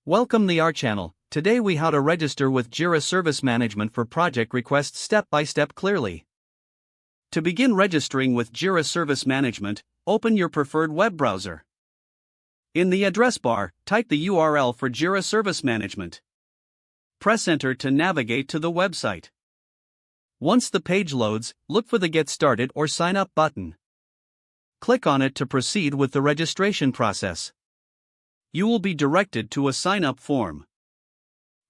Welcome to our channel. Today we how to register with Jira Service Management for project requests step by step clearly. To begin registering with Jira Service Management, open your preferred web browser. In the address bar, type the URL for Jira Service Management. Press Enter to navigate to the website. Once the page loads, look for the Get Started or Sign Up button. Click on it to proceed with the registration process. You will be directed to a sign-up form.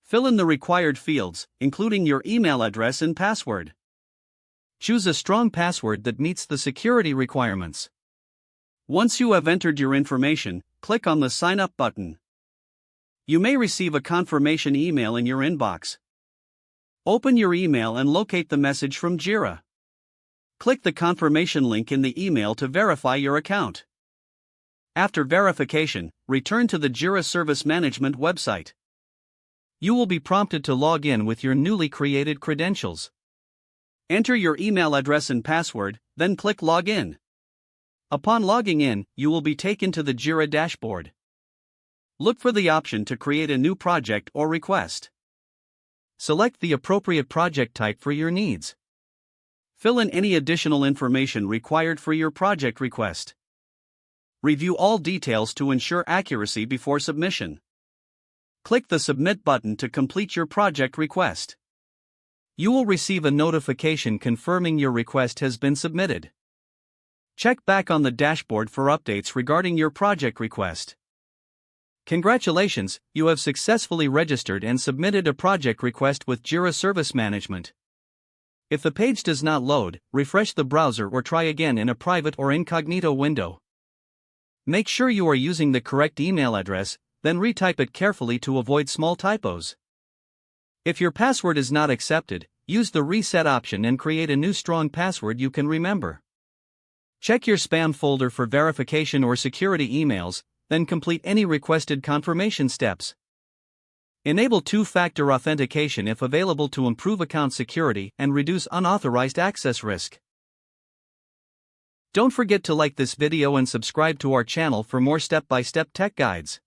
Fill in the required fields, including your email address and password. Choose a strong password that meets the security requirements. Once you have entered your information, click on the Sign Up button. You may receive a confirmation email in your inbox. Open your email and locate the message from Jira. Click the confirmation link in the email to verify your account. After verification, return to the Jira Service Management website. You will be prompted to log in with your newly created credentials. Enter your email address and password, then click Login. Upon logging in, you will be taken to the Jira dashboard. Look for the option to create a new project or request. Select the appropriate project type for your needs. Fill in any additional information required for your project request. Review all details to ensure accuracy before submission. Click the Submit button to complete your project request. You will receive a notification confirming your request has been submitted. Check back on the dashboard for updates regarding your project request. Congratulations, you have successfully registered and submitted a project request with Jira Service Management. If the page does not load, refresh the browser or try again in a private or incognito window. Make sure you are using the correct email address, then retype it carefully to avoid small typos. If your password is not accepted, use the reset option and create a new strong password you can remember. Check your spam folder for verification or security emails, then complete any requested confirmation steps. Enable two-factor authentication if available to improve account security and reduce unauthorized access risk. Don't forget to like this video and subscribe to our channel for more step-by-step tech guides.